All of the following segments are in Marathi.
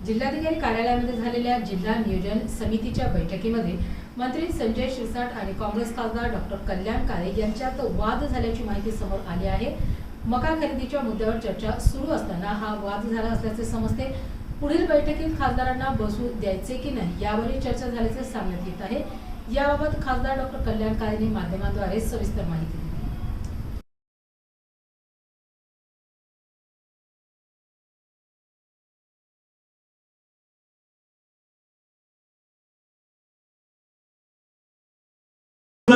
जिल्हाधिकारी कार्यालयामध्ये झालेल्या जिल्हा नियोजन समितीच्या बैठकीमध्ये मंत्री संजय शिरसाट आणि काँग्रेस खासदार डॉक्टर कल्याण काळे यांच्यात वाद झाल्याची माहिती समोर आली आहे। मका खरेदीच्या मुद्द्यावर चर्चा सुरू असताना हा वाद झाला असल्याचे समजते। पुढील बैठकीत खासदारांना बसू द्यायचे की नाही यावरही चर्चा झाल्याचे सांगण्यात येत आहे। याबाबत खासदार डॉक्टर कल्याण काळेंनी माध्यमांद्वारे सविस्तर माहिती दिली।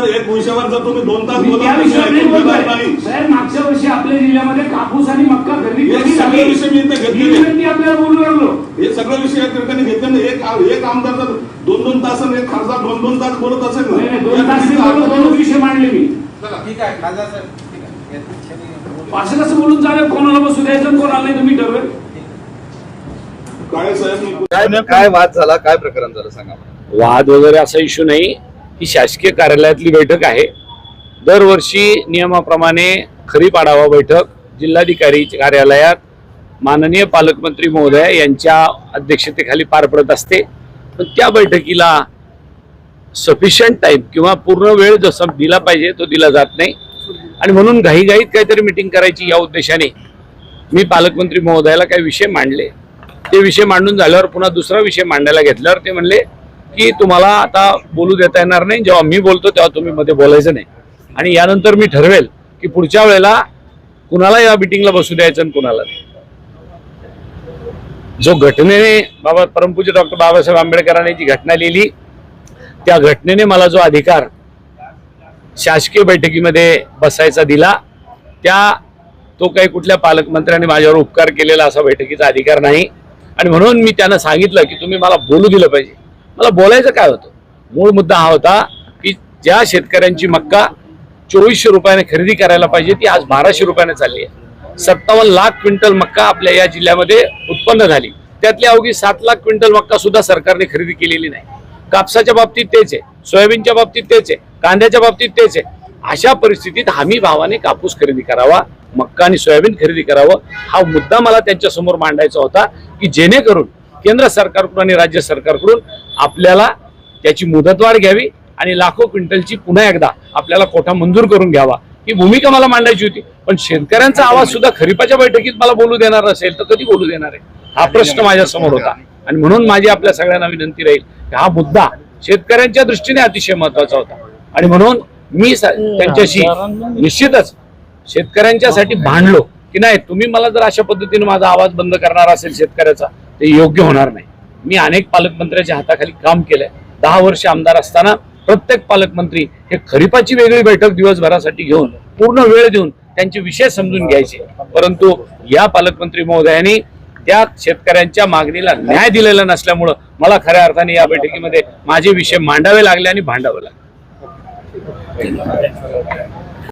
एक विषयावर जर तुम्ही 2 तास साहेब, मागच्या वर्षी आपल्या जिल्ह्यामध्ये कापूस आणि मक्का खरेदी सगळे विषय मी घेतले, आपल्याला बोलू लागलो। हे सगळे विषय या ठिकाणी घेतले। एक आमदार जर 2-2 तास आणि एक खासदार 2-2 तास बोलत असेल ना, 2 तास दोन विषय मांडले मी। ठीक आहे खासदार साहेब, ठीक आहे। असं कसं बोलून झालं, कोणाला बसू द्यायचं कोणाला नाही तुम्ही ठरवेल। काळे साहेब, काय वाद झाला, काय प्रकरण झालं सांगा। वाद वगैरे असा इश्यू नाही, ही शासकीय कार्यालयातली बैठक आहे। दरवर्षी नियमाप्रमाणे खरीप आढावा बैठक जिल्हाधिकारी कार्यालयात माननीय पालकमंत्री महोदय यांच्या अध्यक्षतेखाली पार पडत असते। पण त्या बैठकीला सफिशियंट टाइम किंवा पूर्ण वेळ जसा दिला पाहिजे तो दिला जात नाही आणि म्हणून घाईघाईत काहीतरी मीटिंग करायची या उद्देशाने मी पालकमंत्री महोदयाला काही विषय मांडले। ते विषय मांडून झाल्यावर पुन्हा दुसरा विषय मांडायला घेतल्यावर ते म्हणले की तुम्हाला आता बोलू देता येणार नाही, जेव्हा मी बोलतो तेव्हा तुम्ही मध्ये बोलायचं नाही आणि यानंतर मी ठरवेल की पुढच्या वेळेला कुणाला या मीटिंगला बसू द्यायचं आणि कुणाला नाही। जो घटनेने परमपूज्य डॉक्टर बाबासाहेब आंबेडकरांनी जी घटना लिहिली त्या घटनेने मला जो अधिकार शासकीय बैठकीमध्ये बसायचा दिला तो काही कुठल्या पालकमंत्र्यांनी माझ्यावर उपकार केलेला असा बैठकीचा अधिकार नाही आणि म्हणून मी त्यांना सांगितलं की तुम्ही मला बोलू दिलं पाहिजे। मला बोलायचं काय होतं, मूळ मुद्दा हा होता की ज्या शेतकऱ्यांची मक्का 2400 रुपयाने खरेदी करायला पाहिजे ती आज 1200 रुपयाने चालली आहे। 57 लाख क्विंटल मक्का आपल्या या जिल्ह्यामध्ये उत्पन्न झाली, त्यातली अवघी 7 लाख क्विंटल मक्का सुद्धा सरकारने खरेदी केलेली नाही। कापसाच्या बाबतीत तेच आहे, सोयाबीनच्या बाबतीत तेच आहे, कांद्याच्या बाबतीत तेच आहे। अशा परिस्थितीत हमी भावाने कापूस खरेदी करावा, मक्का आणि सोयाबीन खरेदी करावं हा मुद्दा मला त्यांच्या समोर मांडायचा होता की जेणेकरून केंद्र सरकारकडून आणि राज्य सरकारकडून आपल्याला त्याची मुदतवाढ घ्यावी आणि लाखो क्विंटलची पुन्हा एकदा आपल्याला कोटा मंजूर करून घ्यावा ही भूमिका मला मांडायची होती। पण शेतकऱ्यांचा आवाज सुद्धा खरीपाच्या बैठकीत मला बोलू देणार नसेल तर कधी बोलू देणार आहे हा प्रश्न माझ्या समोर होता आणि म्हणून माझी आपल्या सगळ्यांना विनंती राहील की हा मुद्दा शेतकऱ्यांच्या दृष्टीने अतिशय महत्वाचा होता आणि म्हणून मी त्यांच्याशी निश्चितच शेतकऱ्यांच्यासाठी भांडलो की नाही, तुम्ही मला जर अशा पद्धतीने माझा आवाज बंद करणार असेल शेतकऱ्याचा ते योग्य होणार नाही। मी अनेक पालकमंत्र्यांच्या हाताखाली काम केलंय, 10 वर्ष आमदार असताना प्रत्येक पालकमंत्री हे खरीपाची वेगळी बैठक दिवसभरासाठी घेऊन पूर्ण वेळ देऊन त्यांचे विषय समजून घ्यायचे, परंतु या पालकमंत्री महोदयांनी त्या शेतकऱ्यांच्या मागणीला न्याय दिलेला नसल्यामुळं मला खऱ्या अर्थाने या बैठकीमध्ये माझे विषय मांडावे लागले आणि भांडावे लागले।